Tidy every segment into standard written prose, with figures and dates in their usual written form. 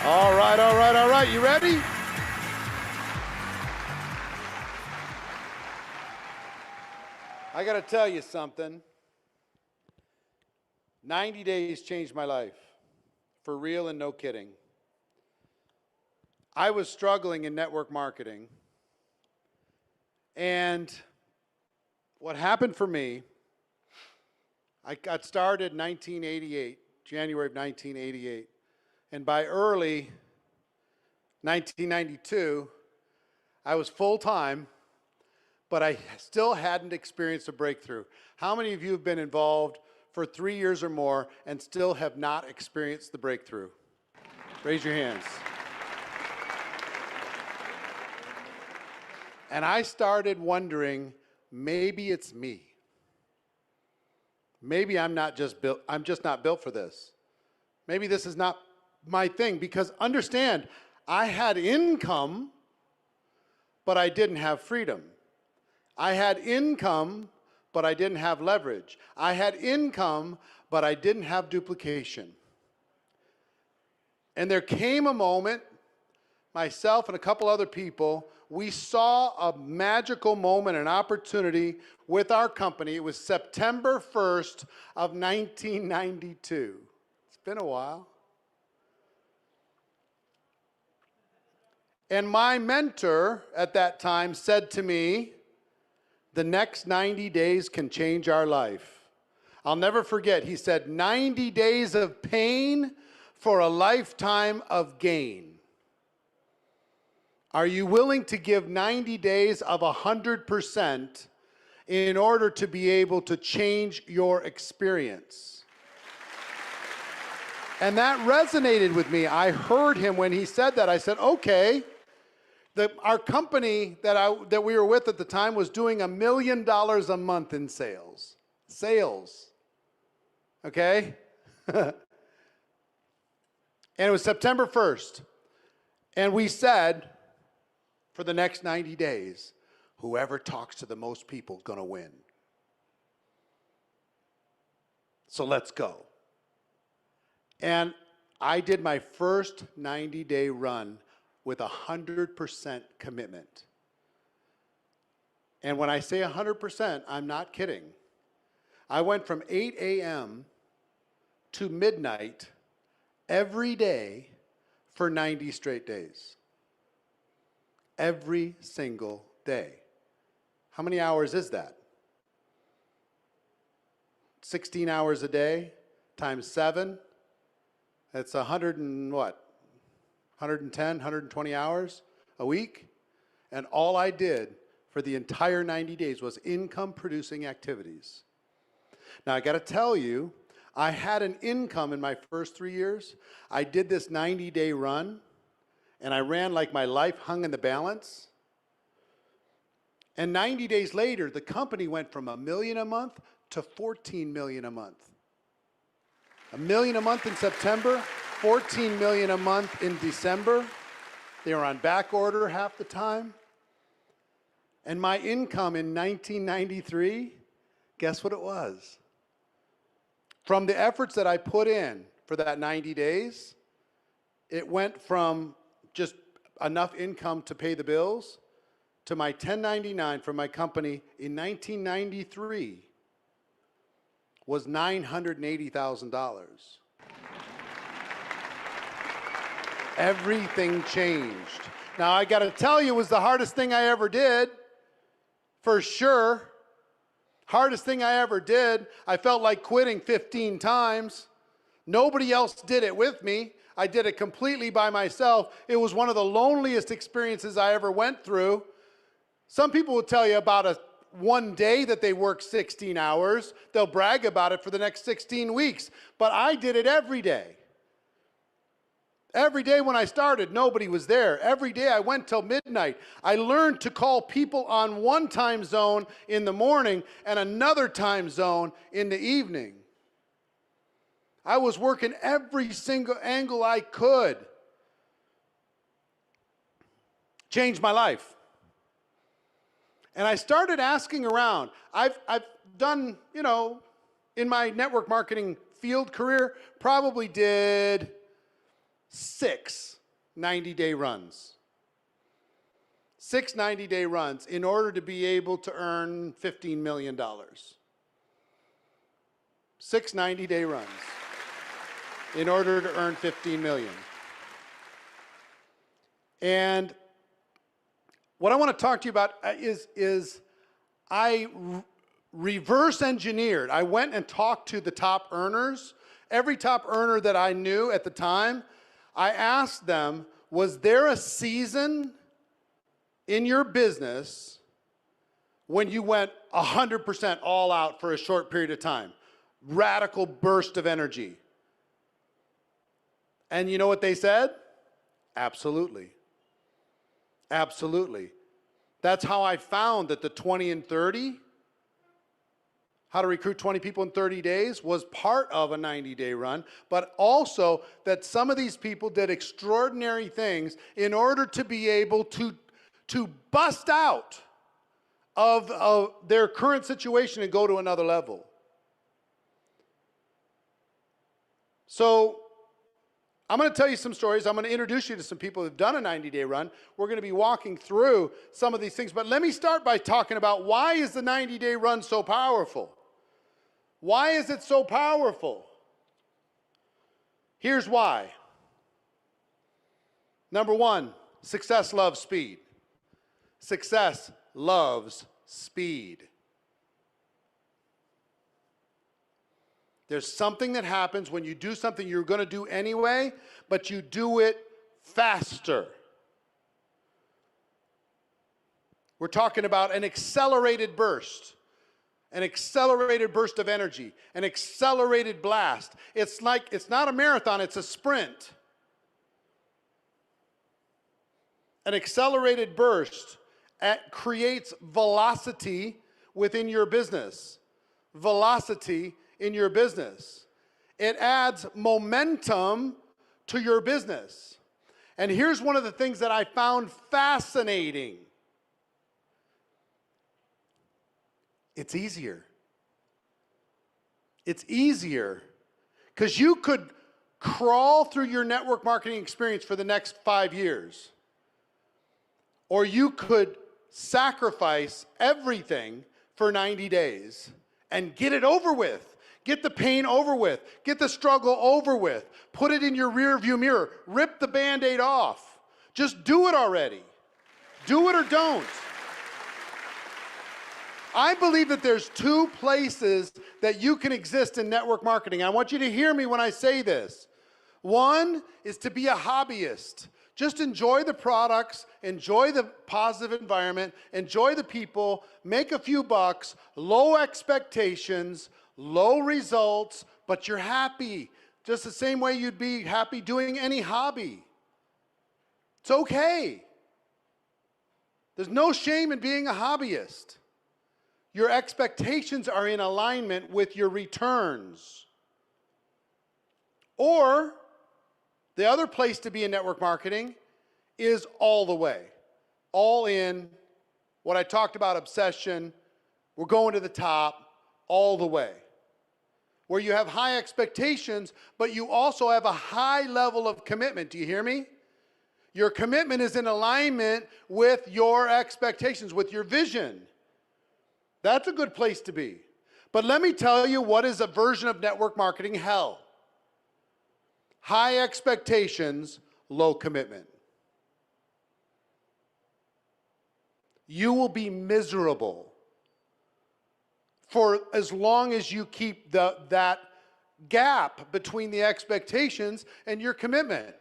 All right, all right, all right. You ready? I got to tell you something. 90 days changed my life. For real and no kidding. I was struggling in network marketing. And what happened for me, I got started in 1988, January of 1988. And by early 1992, I was full-time, but I still hadn't experienced a breakthrough. How many of you have been involved for 3 years or more and still have not experienced the breakthrough? Raise your hands. And I started wondering, maybe it's me. Maybe I'm just not built for this. Maybe this is not my thing, because understand, I had income, but I didn't have freedom. I had income, but I didn't have leverage. I had income, but I didn't have duplication. And there came a moment, myself and a couple other people, we saw a magical moment, an opportunity with our company. It was September 1st of 1992. It's been a while. And my mentor at that time said to me, the next 90 days can change our life. I'll never forget, he said, 90 days of pain for a lifetime of gain. Are you willing to give 90 days of 100% in order to be able to change your experience? And that resonated with me. I heard him when he said that. I said, okay. Our company that we were with at the time was doing $1 million a month in sales. Sales. Okay? And it was September 1st. And we said, for the next 90 days, whoever talks to the most people is going to win. So let's go. And I did my first 90-day run with 100% commitment. And when I say 100%, I'm not kidding. I went from 8 a.m. to midnight every day for 90 straight days. Every single day. How many hours is that? 16 hours a day times 7. That's 100 and what? 110, 120 hours a week. And all I did for the entire 90 days was income producing activities. Now I got to tell you, I had an income in my first 3 years. I did this 90-day run and I ran like my life hung in the balance. And 90 days later, the company went from $1 million a month to $14 million a month. $1 million a month in September, $14 million a month in December. They were on back order half the time. And my income in 1993, guess what it was? From the efforts that I put in for that 90 days, it went from just enough income to pay the bills to my 1099 from my company in 1993 was $980,000. Everything changed. Now I got to tell you, it was the hardest thing I ever did, for sure. Hardest thing I ever did. I felt like quitting 15 times. Nobody else did it with me. I did it completely by myself. It was one of the loneliest experiences I ever went through. Some people will tell you about one day that they worked 16 hours. They'll brag about it for the next 16 weeks. But I did it every day. Every day when I started, nobody was there. Every day I went till midnight. I learned to call people on one time zone in the morning and another time zone in the evening. I was working every single angle I could. Changed my life. And I started asking around. I've done, in my network marketing field career, probably did 6 90-day runs. 6 90-day runs in order to be able to earn $15 million. 6 90-day runs in order to earn $15 million. And what I want to talk to you about is I reverse engineered. I went and talked to the top earners. Every top earner that I knew at the time, I asked them, was there a season in your business when you went 100% all out for a short period of time? Radical burst of energy. And you know what they said? Absolutely. Absolutely. That's how I found that the 20 and 30, how to recruit 20 people in 30 days, was part of a 90-day run, but also that some of these people did extraordinary things in order to be able to bust out of their current situation and go to another level. So I'm going to tell you some stories. I'm going to introduce you to some people who've done a 90-day run. We're going to be walking through some of these things. But let me start by talking about, why is the 90-day run so powerful? Why is it so powerful? Here's why. Number one, success loves speed. Success loves speed. There's something that happens when you do something you're going to do anyway, but you do it faster. We're talking about an accelerated burst of energy, an accelerated blast. It's not a marathon, it's a sprint. An accelerated burst creates velocity within your business. Velocity in your business. It adds momentum to your business. And here's one of the things that I found fascinating. It's easier. It's easier because you could crawl through your network marketing experience for the next 5 years. Or you could sacrifice everything for 90 days and get it over with. Get the pain over with. Get the struggle over with. Put it in your rear view mirror. Rip the Band-Aid off. Just do it already. Do it or don't. I believe that there's 2 places that you can exist in network marketing. I want you to hear me when I say this. One is to be a hobbyist. Just enjoy the products, enjoy the positive environment, enjoy the people, make a few bucks, low expectations, low results, but you're happy. Just the same way you'd be happy doing any hobby. It's okay. There's no shame in being a hobbyist. Your expectations are in alignment with your returns. Or, the other place to be in network marketing is all the way. All in, what I talked about, obsession, we're going to the top, all the way. Where you have high expectations, but you also have a high level of commitment. Do you hear me? Your commitment is in alignment with your expectations, with your vision. That's a good place to be. But let me tell you what is a version of network marketing hell. High expectations, low commitment. You will be miserable for as long as you keep that gap between the expectations and your commitment.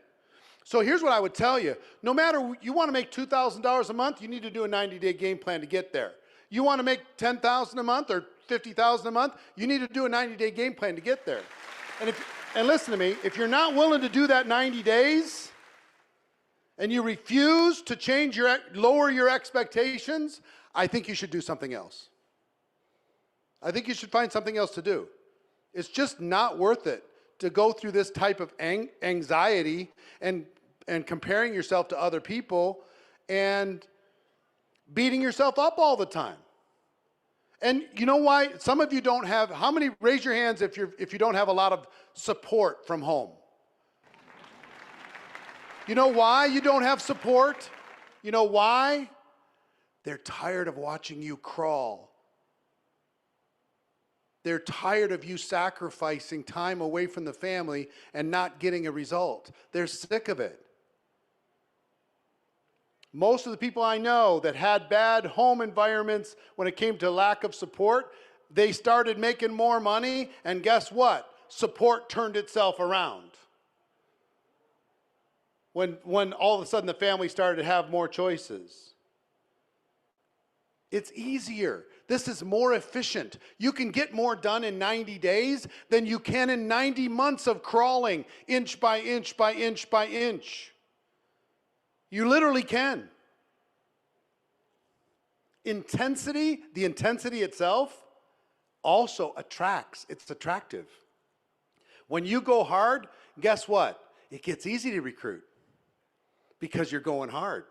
So here's what I would tell you. No matter, you want to make $2,000 a month, you need to do a 90-day game plan to get there. You want to make $10,000 a month or $50,000 a month, you need to do a 90-day game plan to get there. And listen to me, if you're not willing to do that 90 days, and you refuse to lower your expectations, I think you should do something else. I think you should find something else to do. It's just not worth it to go through this type of anxiety and comparing yourself to other people and beating yourself up all the time. And you know why? Some of you don't have, how many, raise your hands if you don't have a lot of support from home. You know why you don't have support? You know why? They're tired of watching you crawl. They're tired of you sacrificing time away from the family and not getting a result. They're sick of it. Most of the people I know that had bad home environments when it came to lack of support, they started making more money, and guess what? Support turned itself around. When all of a sudden the family started to have more choices. It's easier. This is more efficient. You can get more done in 90 days than you can in 90 months of crawling inch by inch by inch by inch. You literally can. Intensity, the intensity itself, also attracts. It's attractive. When you go hard, guess what? It gets easy to recruit because you're going hard.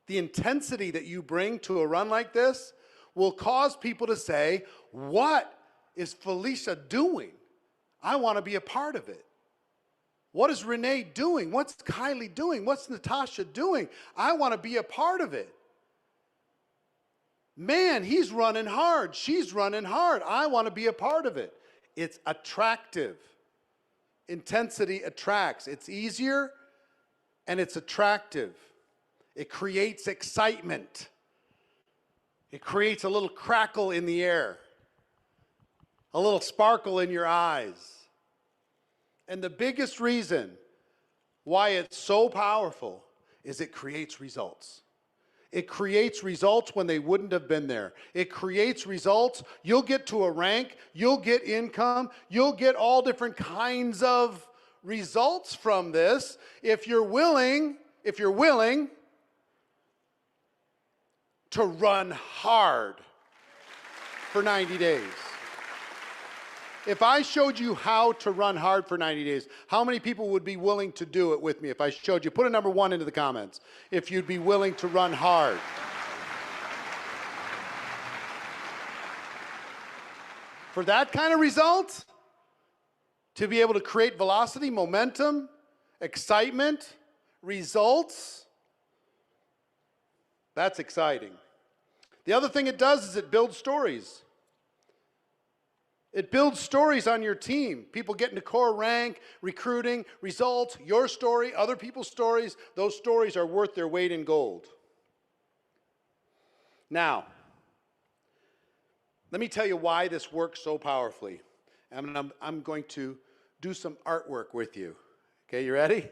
The intensity that you bring to a run like this will cause people to say, what is Felicia doing? I want to be a part of it. What is Renee doing? What's Kylie doing? What's Natasha doing? I want to be a part of it. Man, he's running hard. She's running hard. I want to be a part of it. It's attractive. Intensity attracts. It's easier and it's attractive. It creates excitement. It creates a little crackle in the air, a little sparkle in your eyes. And the biggest reason why it's so powerful is it creates results. It creates results when they wouldn't have been there. It creates results. You'll get to a rank. You'll get income. You'll get all different kinds of results from this if you're willing to run hard for 90 days. If I showed you how to run hard for 90 days, how many people would be willing to do it with me if I showed you? Put a number 1 into the comments if you'd be willing to run hard. For that kind of result, to be able to create velocity, momentum, excitement, results, that's exciting. The other thing it does is it builds stories. It builds stories on your team. People getting to core rank, recruiting, results, your story, other people's stories. Those stories are worth their weight in gold. Now, let me tell you why this works so powerfully. I'm going to do some artwork with you. Okay, you ready?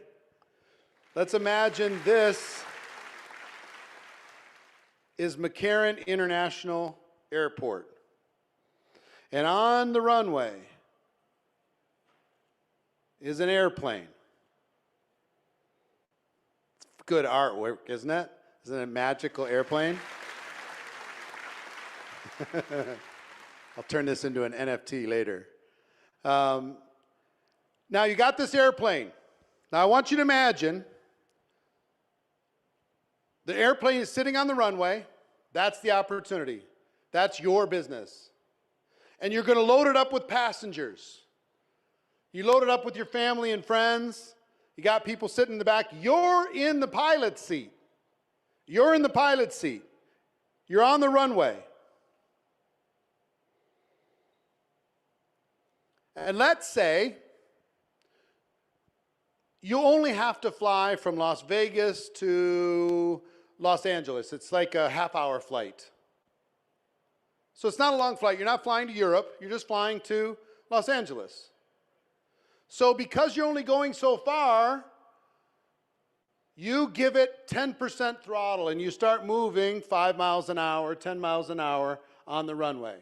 Let's imagine this is McCarran International Airport. And on the runway is an airplane. It's good artwork, isn't it? Isn't it a magical airplane? I'll turn this into an NFT later. Now you got this airplane. Now I want you to imagine the airplane is sitting on the runway. That's the opportunity. That's your business. And you're going to load it up with passengers. You load it up with your family and friends. You got people sitting in the back. You're in the pilot's seat. You're in the pilot's seat. You're on the runway. And let's say you only have to fly from Las Vegas to Los Angeles. It's like a half-hour flight. So it's not a long flight. You're not flying to Europe. You're just flying to Los Angeles. So because you're only going so far, you give it 10% throttle and you start moving 5 miles an hour, 10 miles an hour on the runway.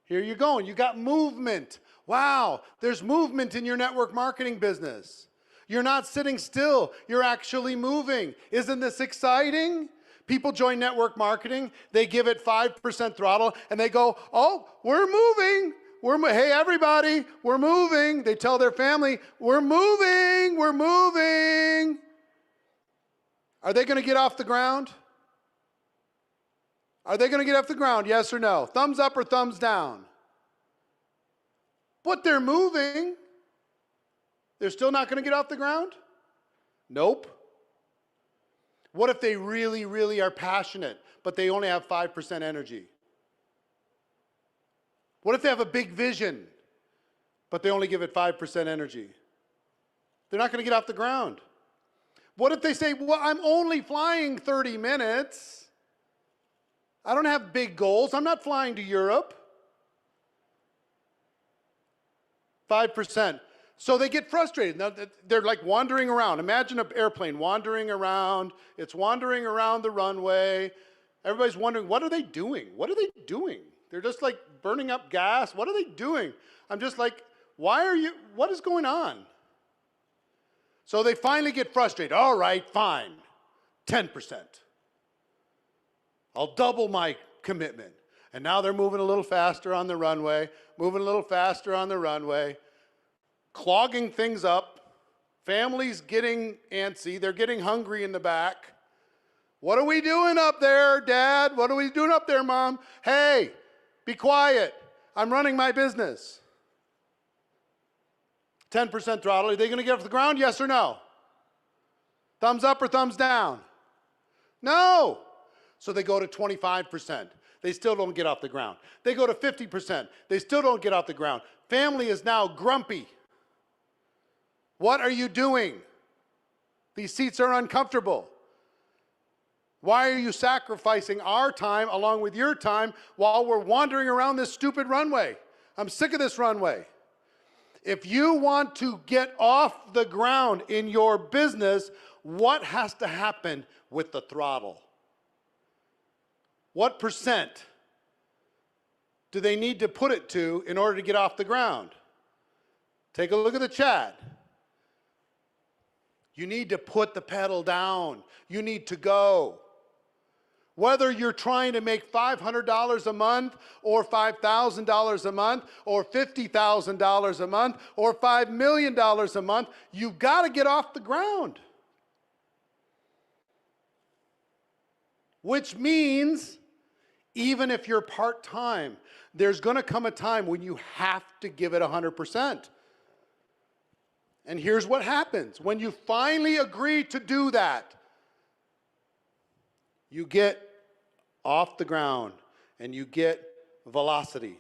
Here you're going. You got movement. Wow, there's movement in your network marketing business. You're not sitting still. You're actually moving. Isn't this exciting? People join network marketing, they give it 5% throttle, and they go, oh, we're moving. Hey, everybody, we're moving. They tell their family, we're moving, we're moving. Are they going to get off the ground? Are they going to get off the ground, yes or no? Thumbs up or thumbs down? But they're moving. They're still not going to get off the ground? Nope. What if they really, really are passionate, but they only have 5% energy? What if they have a big vision, but they only give it 5% energy? They're not going to get off the ground. What if they say, well, I'm only flying 30 minutes. I don't have big goals. I'm not flying to Europe. 5%. So they get frustrated. Now, they're like wandering around. Imagine an airplane wandering around. It's wandering around the runway. Everybody's wondering, what are they doing? What are they doing? They're just like burning up gas. What are they doing? I'm just like, what is going on? So they finally get frustrated. All right, fine, 10%. I'll double my commitment. And now they're moving a little faster on the runway, clogging things up. Families getting antsy. They're getting hungry in the back. What are we doing up there, Dad? What are we doing up there, Mom? Hey, be quiet. I'm running my business. 10% throttle. Are they going to get off the ground? Yes or no? Thumbs up or thumbs down? No. So they go to 25%. They still don't get off the ground. They go to 50%. They still don't get off the ground. Family is now grumpy. What are you doing? These seats are uncomfortable. Why are you sacrificing our time along with your time while we're wandering around this stupid runway? I'm sick of this runway. If you want to get off the ground in your business, what has to happen with the throttle? What percent do they need to put it to in order to get off the ground? Take a look at the chat. You need to put the pedal down. You need to go. Whether you're trying to make $500 a month or $5,000 a month or $50,000 a month or $5 million a month, you've got to get off the ground. Which means, even if you're part-time, there's going to come a time when you have to give it 100%. And here's what happens. When you finally agree to do that, you get off the ground and you get velocity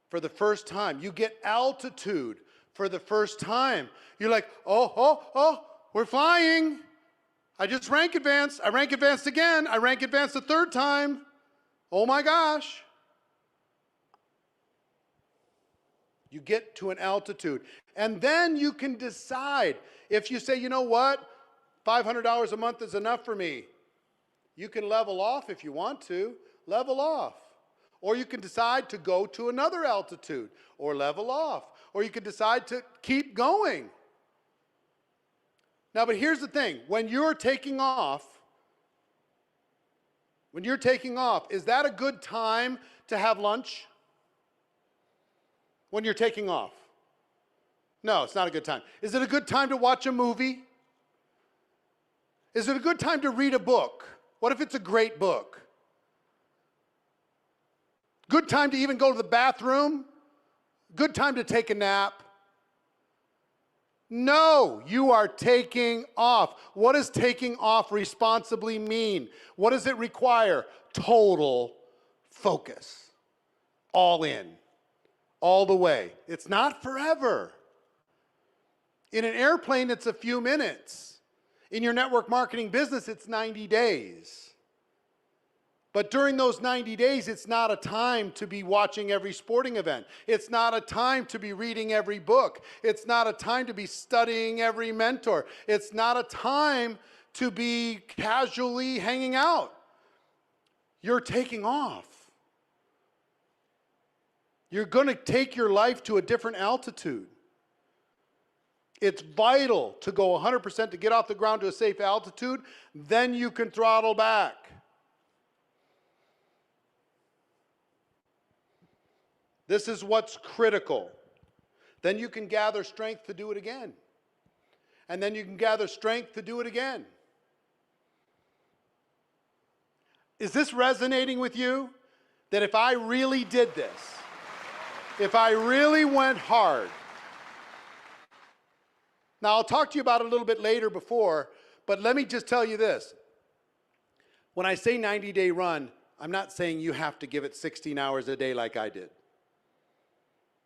for the first time. You get altitude for the first time. You're like, oh, we're flying. I just rank advanced. I rank advanced again. I rank advanced the third time. Oh my gosh. You get to an altitude. And then you can decide. If you say, you know what, $500 a month is enough for me. You can level off if you want to. Level off. Or you can decide to go to another altitude or level off. Or you can decide to keep going. Now, but here's the thing. When you're taking off, is that a good time to have lunch? When you're taking off? No, it's not a good time. Is it a good time to watch a movie? Is it a good time to read a book? What if it's a great book? Good time to even go to the bathroom? Good time to take a nap? No, you are taking off. What does taking off responsibly mean? What does it require? Total focus. All in. All the way. It's not forever. In an airplane, it's a few minutes. In your network marketing business, it's 90 days. But during those 90 days, it's not a time to be watching every sporting event. It's not a time to be reading every book. It's not a time to be studying every mentor. It's not a time to be casually hanging out. You're taking off. You're going to take your life to a different altitude. It's vital to go 100% to get off the ground to a safe altitude. Then you can throttle back. This is what's critical. Then you can gather strength to do it again. And then you can gather strength to do it again. Is this resonating with you? That if I really did this, if I really went hard. Now, I'll talk to you about it a little bit later But let me just tell you this. When I say 90-day run, I'm not saying you have to give it 16 hours a day like I did.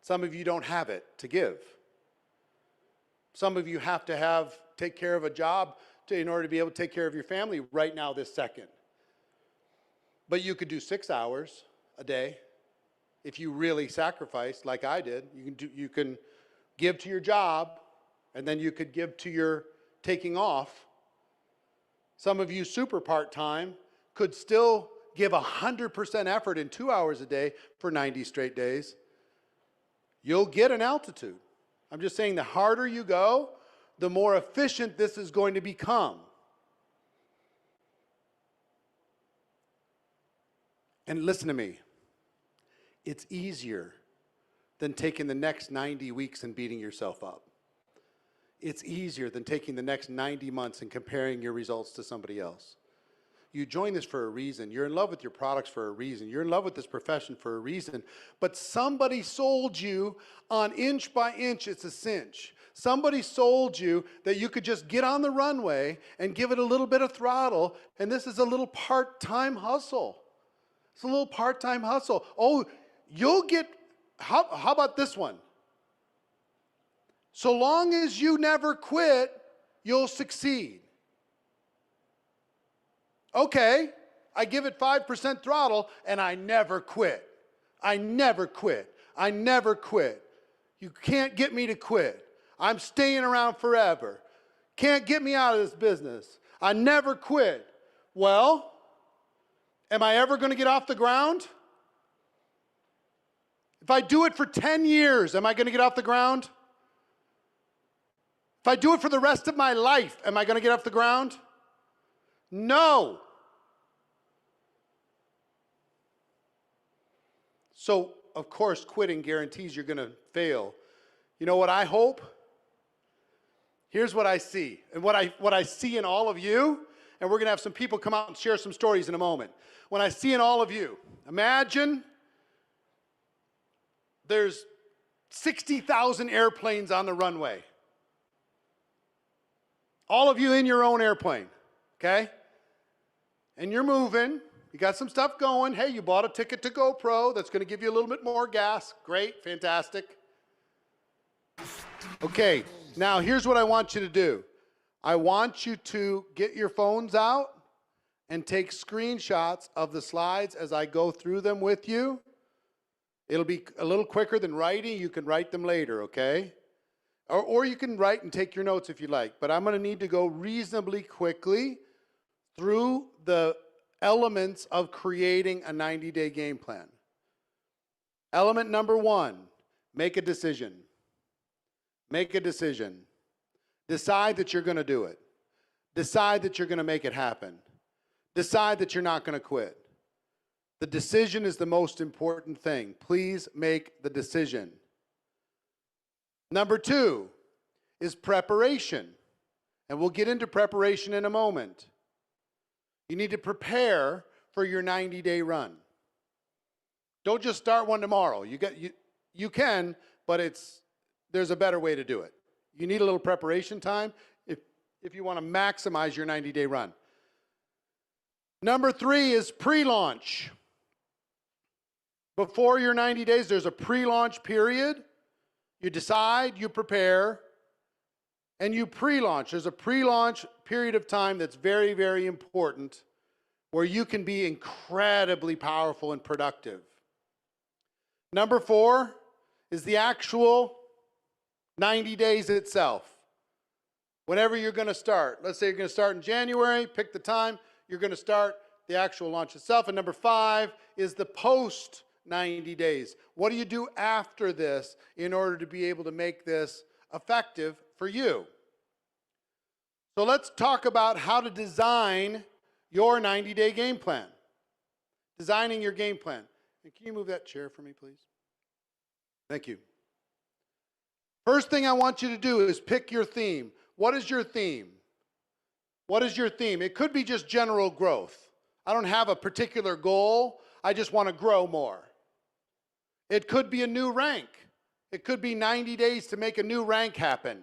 Some of you don't have it to give. Some of you have to take care of a job in order to be able to take care of your family right now this second. But you could do 6 hours a day if you really sacrifice like I did. You can give to your job, and then you could give to your taking off. Some of you super part-time could still give 100% effort in 2 hours a day for 90 straight days. You'll get an altitude. I'm just saying the harder you go, the more efficient this is going to become. And listen to me. It's easier than taking the next 90 weeks and beating yourself up. It's easier than taking the next 90 months and comparing your results to somebody else. You join this for a reason. You're in love with your products for a reason. You're in love with this profession for a reason. But somebody sold you on inch by inch, it's a cinch. Somebody sold you that you could just get on the runway and give it a little bit of throttle, and this is a little part-time hustle. It's a little part-time hustle. Oh, you'll get, how about this one? So long as you never quit, you'll succeed. Okay, I give it 5% throttle and I never quit. I never quit. I never quit. You can't get me to quit. I'm staying around forever. Can't get me out of this business. I never quit. Well, am I ever going to get off the ground? If I do it for 10 years, am I going to get off the ground? If I do it for the rest of my life, am I going to get off the ground? No. So, of course, quitting guarantees you're going to fail. You know what I hope? Here's what I see. And what I see in all of you, and we're going to have some people come out and share some stories in a moment. When I see in all of you, imagine there's 60,000 airplanes on the runway. All of you in your own airplane, okay? And you're moving. You got some stuff going. Hey, you bought a ticket to GoPro. That's going to give you a little bit more gas. Great, fantastic. Okay, now here's what I want you to do. I want you to get your phones out and take screenshots of the slides as I go through them with you. It'll be a little quicker than writing. You can write them later, okay? Or you can write and take your notes if you like. But I'm going to need to go reasonably quickly through the elements of creating a 90-day game plan. Element number 1, make a decision. Make a decision. Decide that you're going to do it. Decide that you're going to make it happen. Decide that you're not going to quit. The decision is the most important thing. Please make the decision. Number 2 is preparation. And we'll get into preparation in a moment. You need to prepare for your 90-day run. Don't just start one tomorrow. You can, but there's a better way to do it. You need a little preparation time if you want to maximize your 90-day run. Number 3 is pre-launch. Before your 90 days, there's a pre-launch period. You decide, you prepare, and you pre-launch. There's a pre-launch period of time that's very, very important where you can be incredibly powerful and productive. Number 4 is the actual 90 days itself. Whenever you're going to start. Let's say you're going to start in January, pick the time, you're going to start the actual launch itself. And number 5 is the post 90 days. What do you do after this in order to be able to make this effective for you? So let's talk about how to design your 90-day game plan. Designing your game plan. And can you move that chair for me, please? Thank you. First thing I want you to do is pick your theme. What is your theme? What is your theme? It could be just general growth. I don't have a particular goal. I just want to grow more. It could be a new rank. It could be 90 days to make a new rank happen.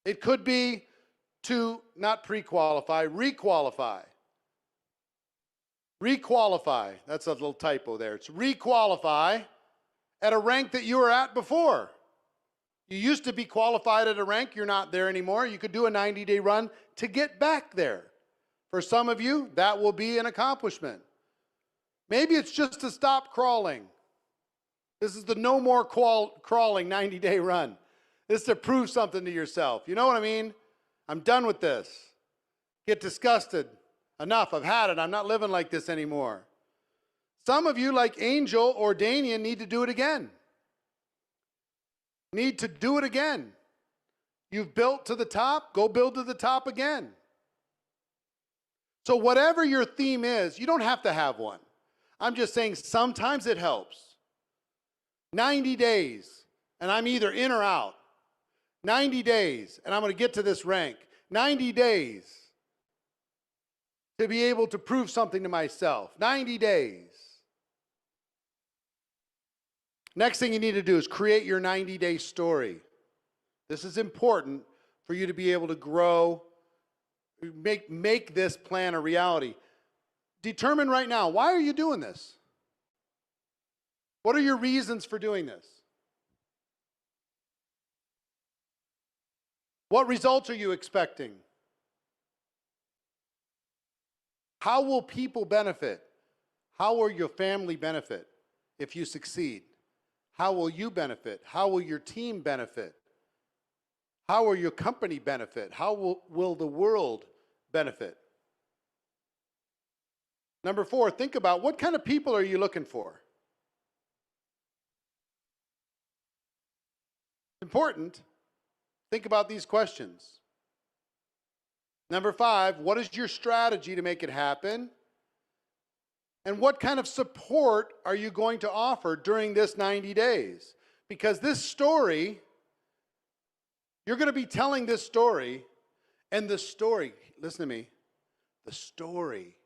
It could be to not pre-qualify, requalify. Requalify. That's a little typo there. It's requalify at a rank that you were at before. You used to be qualified at a rank. You're not there anymore. You could do a 90-day run to get back there. For some of you, that will be an accomplishment. Maybe it's just to stop crawling. This is the no more crawling 90-day run. This is to prove something to yourself. You know what I mean? I'm done with this. Get disgusted. Enough. I've had it. I'm not living like this anymore. Some of you, like Angel or Danian, need to do it again. Need to do it again. You've built to the top. Go build to the top again. So whatever your theme is, you don't have to have one. I'm just saying sometimes it helps. 90 days, and I'm either in or out. 90 days, and I'm going to get to this rank. 90 days to be able to prove something to myself. 90 days. Next thing you need to do is create your 90-day story. This is important for you to be able to grow, make this plan a reality. Determine right now, why are you doing this? What are your reasons for doing this? What results are you expecting? How will people benefit? How will your family benefit if you succeed? How will you benefit? How will your team benefit? How will your company benefit? How will the world benefit? Number 4, think about what kind of people are you looking for? Important. Think about these questions. Number 5, what is your strategy to make it happen? And what kind of support are you going to offer during this 90 days? Because this story, you're going to be telling this story, and the story, listen to me, the story,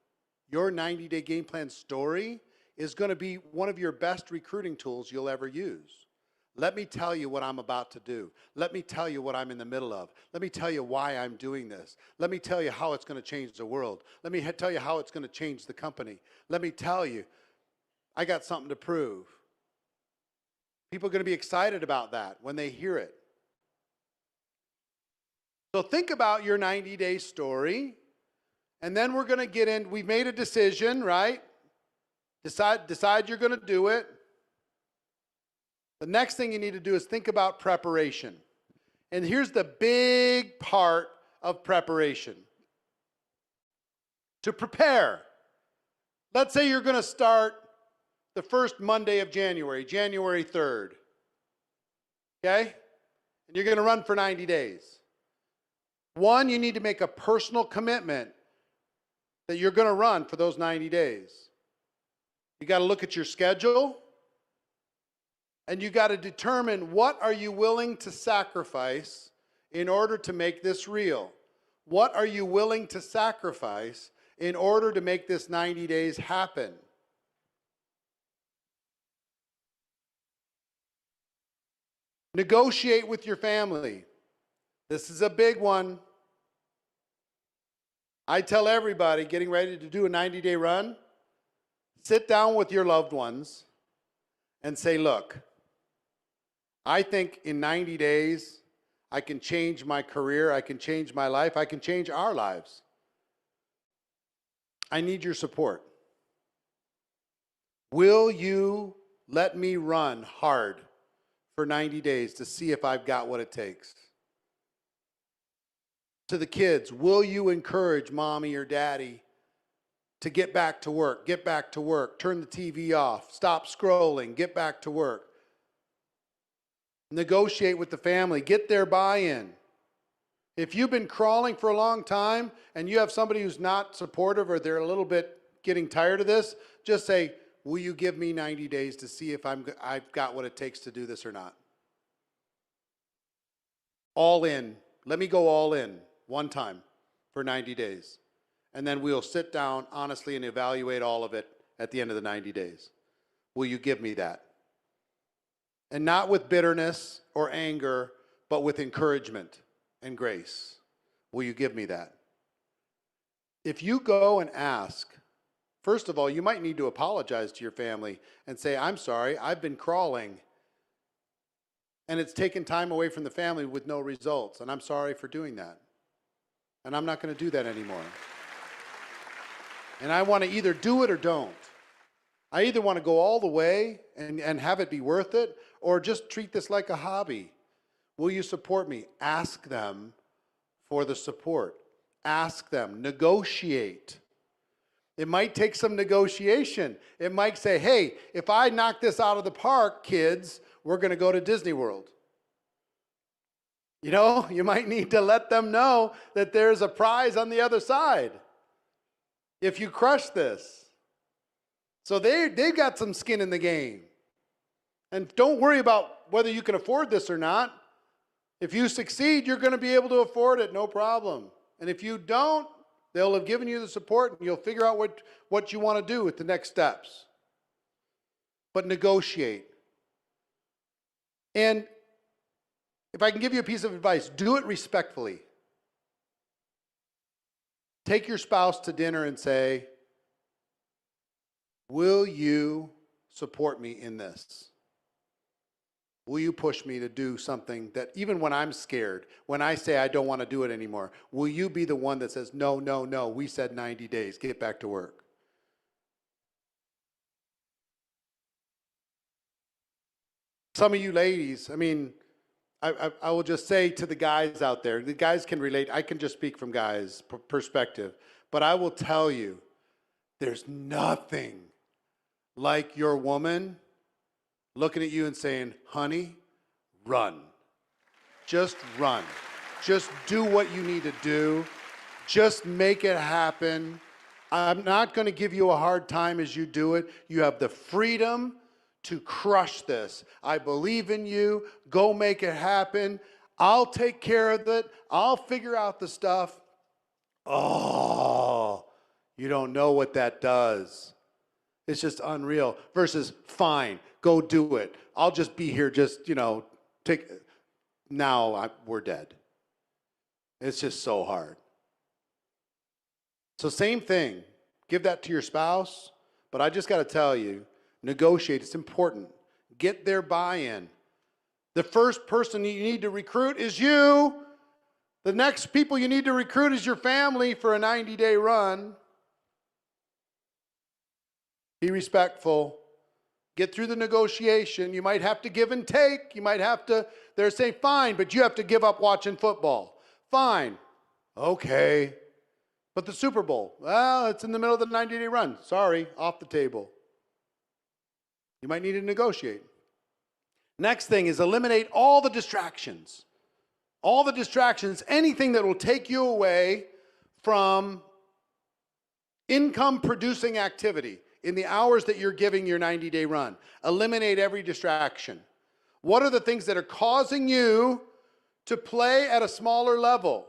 your 90-day game plan story is going to be one of your best recruiting tools you'll ever use. Let me tell you what I'm about to do. Let me tell you what I'm in the middle of. Let me tell you why I'm doing this. Let me tell you how it's going to change the world. Let me tell you how it's going to change the company. Let me tell you, I got something to prove. People are going to be excited about that when they hear it. So think about your 90-day story, and then we're going to get in. We've made a decision, right? Decide you're going to do it. The next thing you need to do is think about preparation. And here's the big part of preparation. To prepare. Let's say you're going to start the first Monday of January, January 3rd. Okay? And you're going to run for 90 days. 1, you need to make a personal commitment that you're going to run for those 90 days. You got to look at your schedule. And you got to determine what are you willing to sacrifice in order to make this real. What are you willing to sacrifice in order to make this 90 days happen? Negotiate with your family. This is a big one. I tell everybody getting ready to do a 90-day run, sit down with your loved ones and say, look, I think in 90 days, I can change my career, I can change my life, I can change our lives. I need your support. Will you let me run hard for 90 days to see if I've got what it takes? To the kids, will you encourage mommy or daddy to get back to work, turn the TV off, stop scrolling, get back to work? Negotiate with the family. Get their buy-in. If you've been crawling for a long time and you have somebody who's not supportive or they're a little bit getting tired of this, just say, will you give me 90 days to see if I've got what it takes to do this or not? All in. Let me go all in one time for 90 days. And then we'll sit down honestly and evaluate all of it at the end of the 90 days. Will you give me that? And not with bitterness or anger, but with encouragement and grace. Will you give me that? If you go and ask, first of all, you might need to apologize to your family and say, I'm sorry, I've been crawling and it's taken time away from the family with no results, and I'm sorry for doing that. And I'm not going to do that anymore. And I want to either do it or don't. I either want to go all the way and have it be worth it, or just treat this like a hobby. Will you support me? Ask them for the support. Ask them. Negotiate. It might take some negotiation. It might say, hey, if I knock this out of the park, kids, we're going to go to Disney World. You know, you might need to let them know that there's a prize on the other side if you crush this. So they've got some skin in the game. And don't worry about whether you can afford this or not. If you succeed, you're going to be able to afford it, no problem. And if you don't, they'll have given you the support and you'll figure out what you want to do with the next steps. But negotiate. And if I can give you a piece of advice, do it respectfully. Take your spouse to dinner and say, will you support me in this? Will you push me to do something that even when I'm scared, when I say I don't want to do it anymore, will you be the one that says, no, no, no, we said 90 days, get back to work? Some of you ladies, I mean, I will just say to the guys out there, the guys can relate. I can just speak from guys' perspective. But I will tell you, there's nothing like your woman looking at you and saying, honey, run. Just run. Just do what you need to do. Just make it happen. I'm not going to give you a hard time as you do it. You have the freedom to crush this. I believe in you. Go make it happen. I'll take care of it. I'll figure out the stuff. Oh, you don't know what that does. It's just unreal. Versus, fine, go do it. I'll just be here, just, we're dead. It's just so hard. So same thing. Give that to your spouse. But I just got to tell you, negotiate. It's important. Get their buy-in. The first person you need to recruit is you. The next people you need to recruit is your family for a 90-day run. Be respectful. Get through the negotiation. You might have to give and take. You might have to, they're saying, fine, but you have to give up watching football. Fine. Okay. But the Super Bowl, well, it's in the middle of the 90-day run. Sorry, off the table. You might need to negotiate. Next thing is eliminate all the distractions. All the distractions, anything that will take you away from income-producing activity in the hours that you're giving your 90-day run. Eliminate every distraction. What are the things that are causing you to play at a smaller level?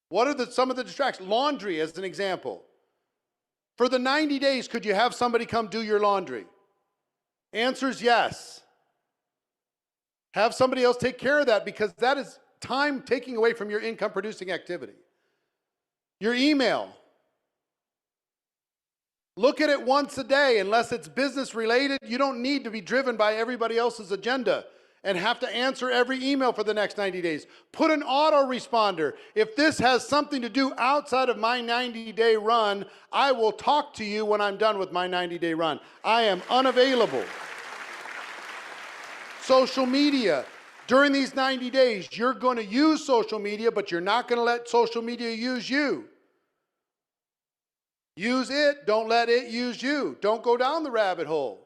What are some of the distractions? Laundry, as an example. For the 90 days, could you have somebody come do your laundry? Answer is yes. Have somebody else take care of that, because that is time taking away from your income-producing activity. Your email. Look at it once a day. Unless it's business-related, you don't need to be driven by everybody else's agenda and have to answer every email for the next 90 days. Put an autoresponder. If this has something to do outside of my 90-day run, I will talk to you when I'm done with my 90-day run. I am unavailable. Social media. During these 90 days, you're going to use social media, but you're not going to let social media use you. Use it. Don't let it use you. Don't go down the rabbit hole.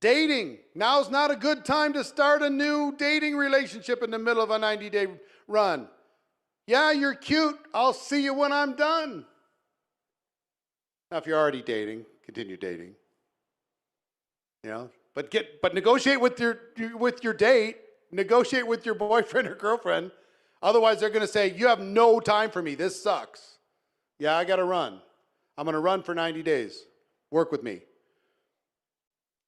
Dating. Now's not a good time to start a new dating relationship in the middle of a 90-day run. Yeah, you're cute. I'll see you when I'm done. Now, if you're already dating, continue dating. But negotiate with your date. Negotiate with your boyfriend or girlfriend. Otherwise, they're going to say, you have no time for me. This sucks. Yeah, I got to run. I'm going to run for 90 days. Work with me.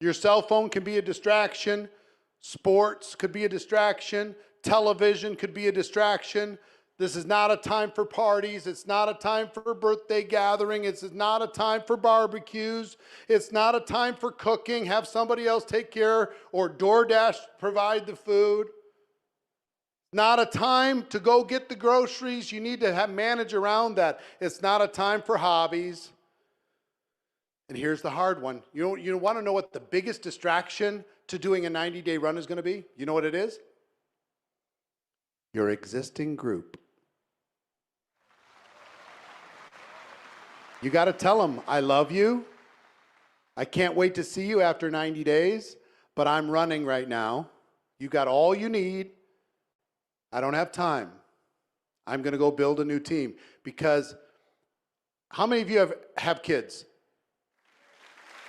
Your cell phone can be a distraction. Sports could be a distraction. Television could be a distraction. This is not a time for parties. It's not a time for a birthday gathering. It's not a time for barbecues. It's not a time for cooking. Have somebody else take care or DoorDash provide the food. Not a time to go get the groceries. You need to manage around that. It's not a time for hobbies. And here's the hard one. You want to know what the biggest distraction to doing a 90-day run is going to be? You know what it is? Your existing group. You got to tell them, I love you. I can't wait to see you after 90 days, but I'm running right now. You got all you need. I don't have time. I'm going to go build a new team. Because how many of you have kids?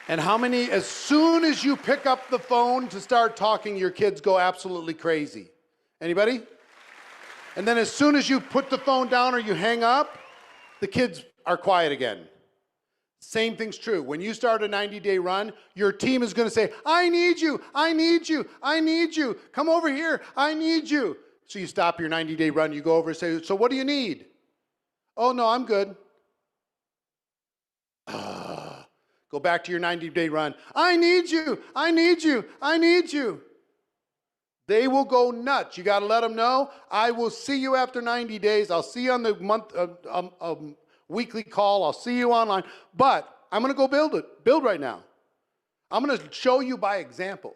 And how many, as soon as you pick up the phone to start talking, your kids go absolutely crazy? Anybody? And then as soon as you put the phone down or you hang up, the kids are quiet again. Same thing's true. When you start a 90-day run, your team is going to say, I need you, I need you, I need you. Come over here, I need you. So you stop your 90-day run, you go over and say, so what do you need? Oh, no, I'm good. Go back to your 90-day run. I need you, I need you, I need you. They will go nuts. You got to let them know, I will see you after 90 days. I'll see you on the weekly call. I'll see you online. But I'm going to go build right now. I'm going to show you by example.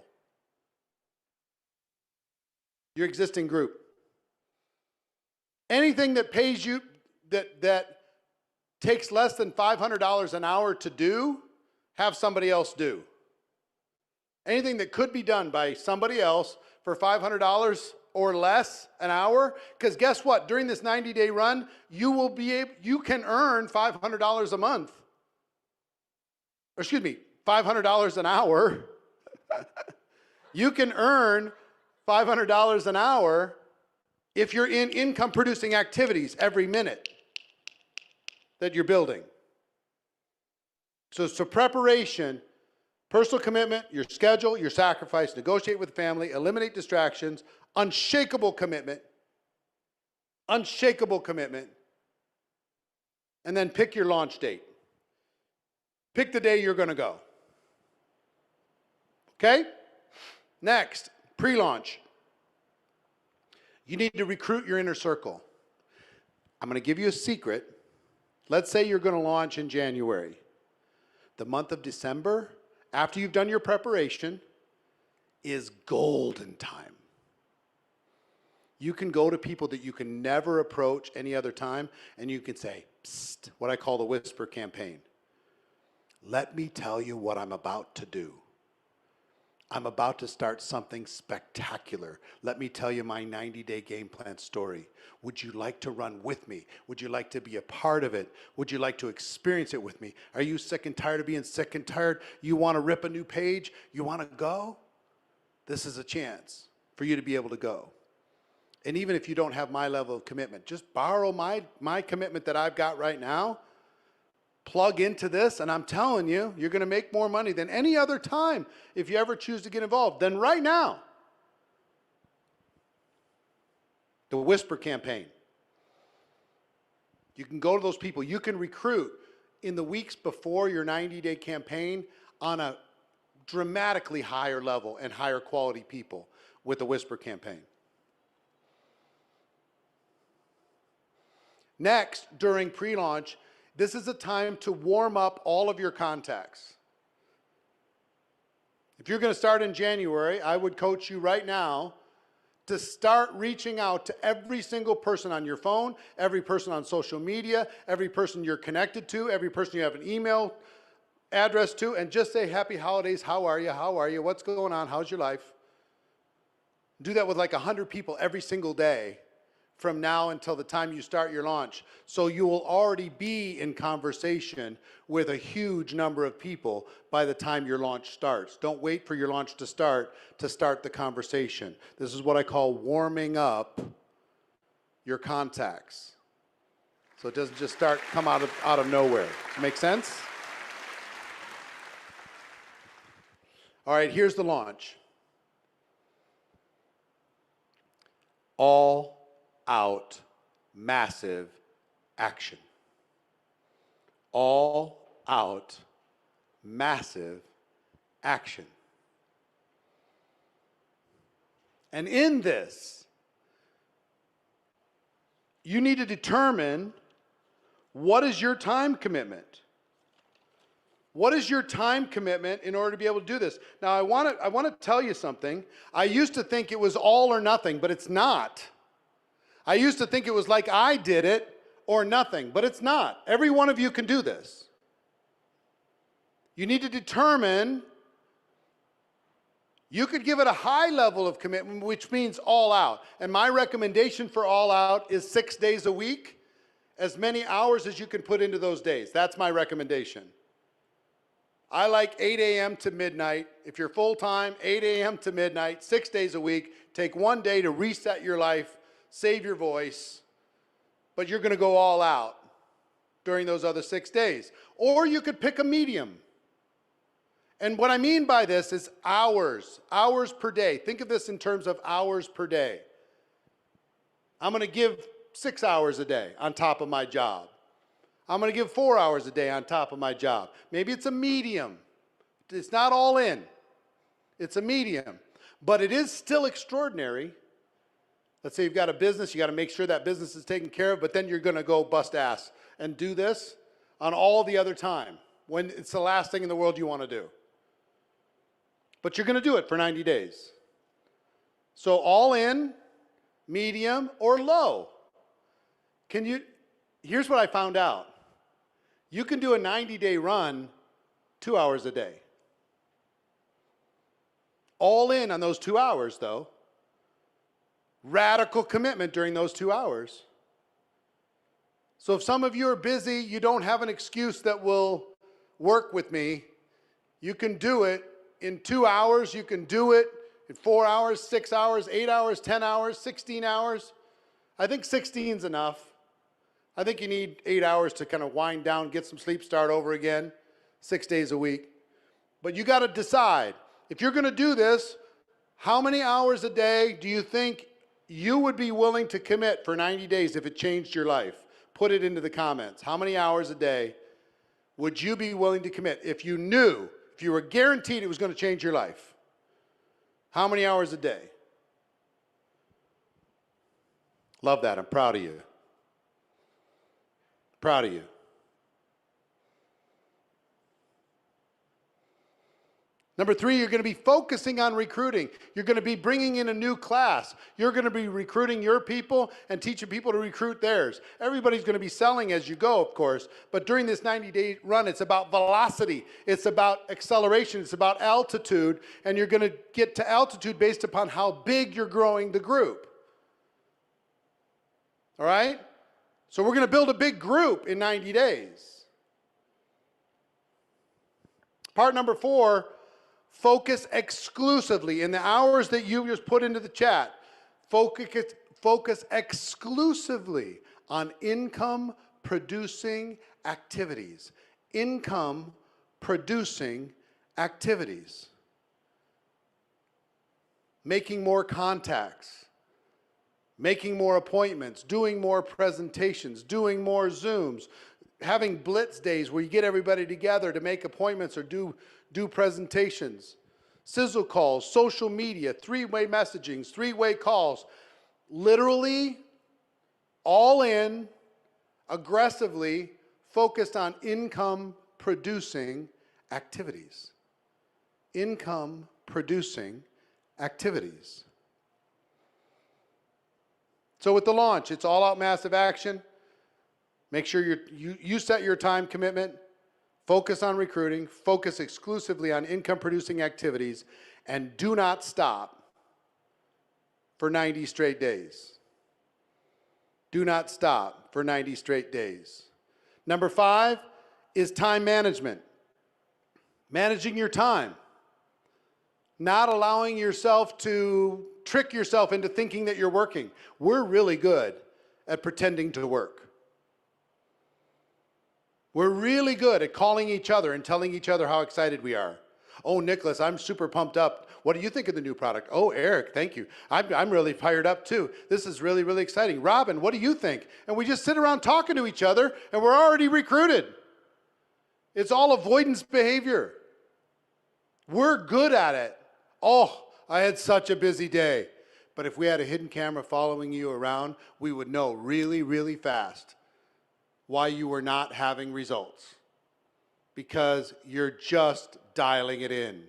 Your existing group. Anything that pays you, that takes less than $500 an hour to do, have somebody else do. Anything that could be done by somebody else for $500 or less an hour, because guess what? During this 90-day run, you can earn $500 a month. Or excuse me, $500 an hour. You can earn $500 an hour if you're in income-producing activities every minute that you're building. So preparation, personal commitment, your schedule, your sacrifice, negotiate with family, eliminate distractions, unshakable commitment, and then pick your launch date. Pick the day you're going to go. Okay? Next, pre-launch. You need to recruit your inner circle. I'm going to give you a secret. Let's say you're going to launch in January. The month of December, after you've done your preparation, is golden time. You can go to people that you can never approach any other time, and you can say, psst, what I call the whisper campaign. Let me tell you what I'm about to do. I'm about to start something spectacular. Let me tell you my 90-day game plan story. Would you like to run with me? Would you like to be a part of it? Would you like to experience it with me? Are you sick and tired of being sick and tired? You want to rip a new page? You want to go? This is a chance for you to be able to go. And even if you don't have my level of commitment, just borrow my commitment that I've got right now, plug into this, and I'm telling you, you're going to make more money than any other time if you ever choose to get involved than right now. The whisper campaign. You can go to those people. You can recruit in the weeks before your 90-day campaign on a dramatically higher level and higher quality people with the whisper campaign. Next, during pre-launch, this is a time to warm up all of your contacts. If you're going to start in January, I would coach you right now to start reaching out to every single person on your phone, every person on social media, every person you're connected to, every person you have an email address to, and just say, happy holidays, how are you, what's going on, how's your life? Do that with like 100 people every single day from now until the time you start your launch. So you will already be in conversation with a huge number of people by the time your launch starts. Don't wait for your launch to start the conversation. This is what I call warming up your contacts. So it doesn't just come out of nowhere. Make sense? All right, here's the launch. all out massive action. All out massive action. And in this, you need to determine, what is your time commitment? What is your time commitment in order to be able to do this? Now, I want to tell you something. I used to think it was all or nothing, but it's not. I used to think it was like I did it or nothing, but it's not. Every one of you can do this. You need to determine, you could give it a high level of commitment, which means all out. And my recommendation for all out is 6 days a week, as many hours as you can put into those days. That's my recommendation. I like 8 a.m. to midnight. If you're full-time, 8 a.m. to midnight, 6 days a week. Take one day to reset your life, save your voice, but you're going to go all out during those other 6 days. Or you could pick a medium. And what I mean by this is hours per day. Think of this in terms of hours per day. I'm going to give 6 hours a day on top of my job. I'm going to give 4 hours a day on top of my job. Maybe it's a medium. It's not all in. It's a medium. But it is still extraordinary. Let's say you've got a business, you got to make sure that business is taken care of, but then you're going to go bust ass and do this on all the other time when it's the last thing in the world you want to do. But you're going to do it for 90 days. So all in, medium, or low. Here's what I found out. You can do a 90-day run 2 hours a day. All in on those 2 hours, though. Radical commitment during those 2 hours. So if some of you are busy, you don't have an excuse that will work with me, you can do it in 2 hours. You can do it in 4 hours, 6 hours, 8 hours, 10 hours, 16 hours. I think 16 is enough. I think you need 8 hours to kind of wind down, get some sleep, start over again, 6 days a week. But you got to decide, if you're going to do this, how many hours a day do you think you would be willing to commit for 90 days if it changed your life? Put it into the comments. How many hours a day would you be willing to commit if you knew, if you were guaranteed it was going to change your life? How many hours a day? Love that. I'm proud of you. Proud of you. Number 3, you're going to be focusing on recruiting. You're going to be bringing in a new class. You're going to be recruiting your people and teaching people to recruit theirs. Everybody's going to be selling as you go, of course, but during this 90-day run, it's about velocity. It's about acceleration. It's about altitude, and you're going to get to altitude based upon how big you're growing the group. All right? So we're going to build a big group in 90 days. Part number 4, focus exclusively. In the hours that you just put into the chat, focus exclusively on income-producing activities. Income-producing activities. Making more contacts. Making more appointments, doing more presentations, doing more Zooms, having blitz days where you get everybody together to make appointments or do presentations, sizzle calls, social media, 3-way messaging, 3-way calls, literally all in, aggressively focused on income-producing activities. Income-producing activities. So with the launch, it's all out massive action. Make sure you set your time commitment, focus on recruiting, focus exclusively on income producing activities, and do not stop for 90 straight days. Do not stop for 90 straight days. Number 5 is time management. Managing your time. Not allowing yourself to trick yourself into thinking that you're working. We're really good at pretending to work. We're really good at calling each other and telling each other how excited we are. Oh, Nicholas, I'm super pumped up. What do you think of the new product? Oh, Eric, thank you. I'm really fired up too. This is really, really exciting. Robin, what do you think? And we just sit around talking to each other and we're already recruited. It's all avoidance behavior. We're good at it. Oh, I had such a busy day. But if we had a hidden camera following you around, we would know really, really fast why you were not having results. Because you're just dialing it in.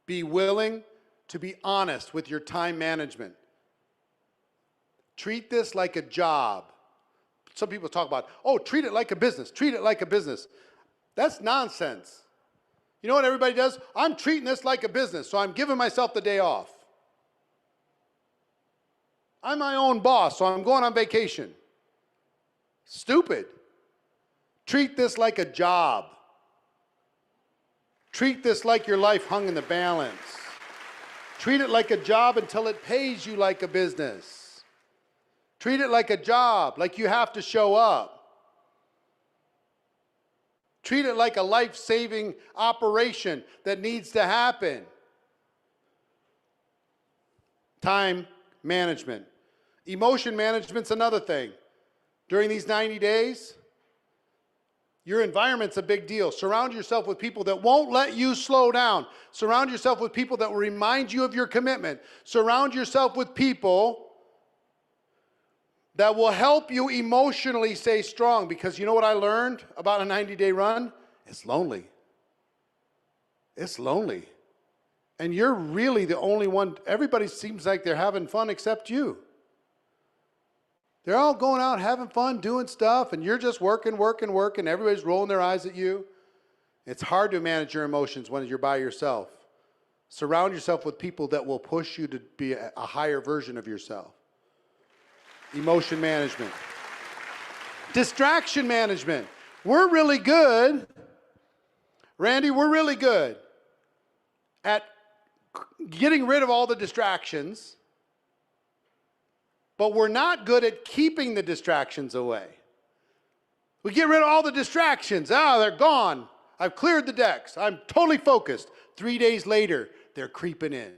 Be willing to be honest with your time management. Treat this like a job. Some people talk about, oh, treat it like a business. Treat it like a business. That's nonsense. You know what everybody does? I'm treating this like a business, so I'm giving myself the day off. I'm my own boss, so I'm going on vacation. Stupid. Treat this like a job. Treat this like your life hung in the balance. Treat it like a job until it pays you like a business. Treat it like a job, like you have to show up. Treat it like a life-saving operation that needs to happen. Time management. Emotion management's another thing. During these 90 days, your environment's a big deal. Surround yourself with people that won't let you slow down. Surround yourself with people that will remind you of your commitment. Surround yourself with people that will help you emotionally stay strong. Because you know what I learned about a 90-day run? It's lonely. It's lonely. And you're really the only one. Everybody seems like they're having fun except you. They're all going out having fun, doing stuff, and you're just working. Everybody's rolling their eyes at you. It's hard to manage your emotions when you're by yourself. Surround yourself with people that will push you to be a higher version of yourself. Emotion management. Distraction management. We're really good, Randy, we're really good at getting rid of all the distractions, but we're not good at keeping the distractions away. We get rid of all the distractions. They're gone. I've cleared the decks. I'm totally focused. 3 days later, they're creeping in.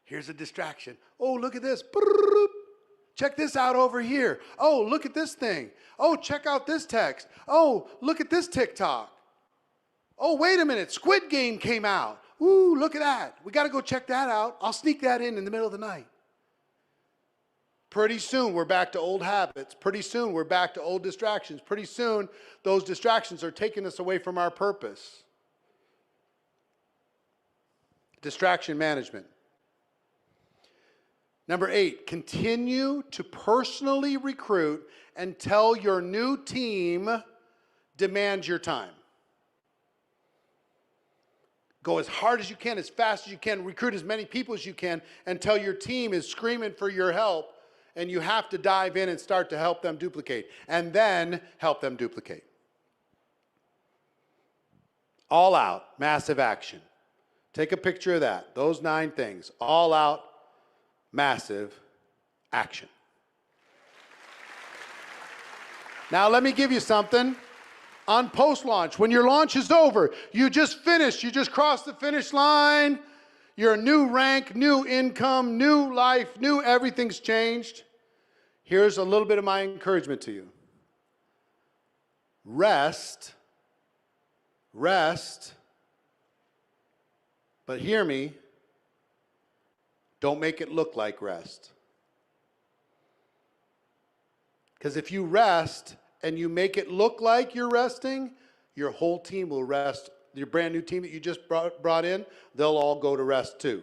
Here's a distraction. Oh, look at this. Check this out over here. Oh, look at this thing. Oh, check out this text. Oh, look at this TikTok. Oh, wait a minute. Squid Game came out. Ooh, look at that. We got to go check that out. I'll sneak that in the middle of the night. Pretty soon, we're back to old habits. Pretty soon, we're back to old distractions. Pretty soon, those distractions are taking us away from our purpose. Distraction management. Number 8, continue to personally recruit until your new team demands your time. Go as hard as you can, as fast as you can, recruit as many people as you can until your team is screaming for your help and you have to dive in and start to help them duplicate, and then help them duplicate. All out, massive action. Take a picture of that. Those 9 things. All out, massive action. Now let me give you something. On post-launch, when your launch is over, you just finished, you just crossed the finish line, you're a new rank, new income, new life, new everything's changed. Here's a little bit of my encouragement to you. Rest, but hear me, don't make it look like rest. Because if you rest and you make it look like you're resting, your whole team will rest. Your brand new team that you just brought in, they'll all go to rest too.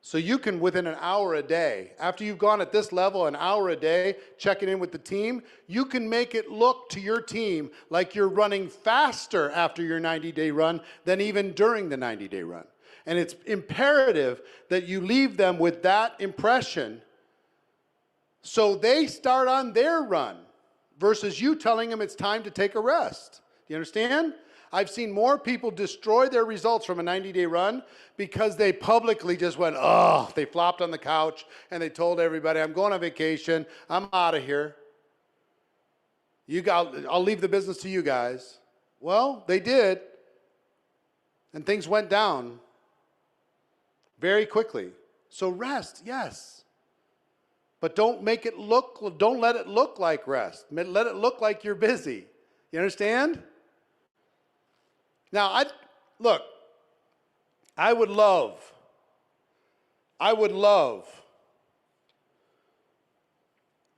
So you can, within an hour a day, after you've gone at this level, an hour a day, checking in with the team, you can make it look to your team like you're running faster after your 90-day run than even during the 90-day run. And it's imperative that you leave them with that impression so they start on their run versus you telling them it's time to take a rest. Do you understand? I've seen more people destroy their results from a 90-day run because they publicly just went, oh, they flopped on the couch and they told everybody, I'm going on vacation, I'm out of here. I'll leave the business to you guys. Well, they did. And things went down very quickly. So rest, yes. But don't let it look like rest. Let it look like you're busy. You understand? Now, I would love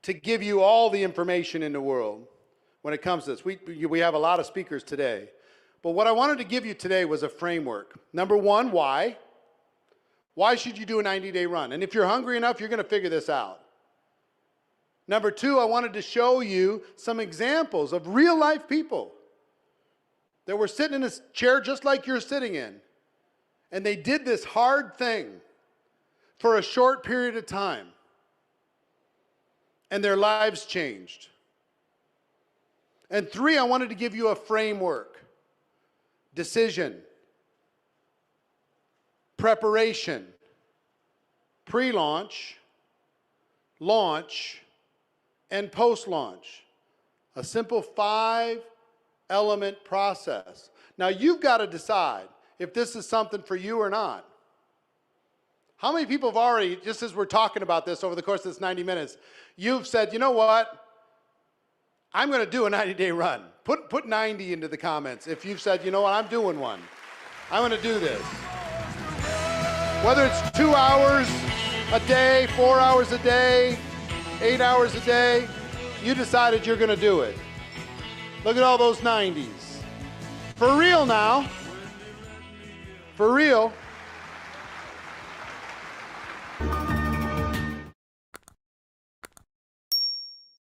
to give you all the information in the world when it comes to this. We have a lot of speakers today. But what I wanted to give you today was a framework. Number one, why? Why should you do a 90-day run? And if you're hungry enough, you're going to figure this out. Number two, I wanted to show you some examples of real-life people that were sitting in a chair just like you're sitting in. And they did this hard thing for a short period of time. And their lives changed. And three, I wanted to give you a framework. Decision, preparation, pre-launch, launch, and post-launch. A simple 5-element process. Now you've got to decide if this is something for you or not. How many people have already, just as we're talking about this over the course of this 90 minutes, you've said, you know what? I'm going to do a 90-day run. Put 90 into the comments if you've said, you know what, I'm doing one. I'm going to do this. Whether it's 2 hours a day, 4 hours a day, 8 hours a day, you decided you're going to do it. Look at all those 90s. For real now. For real.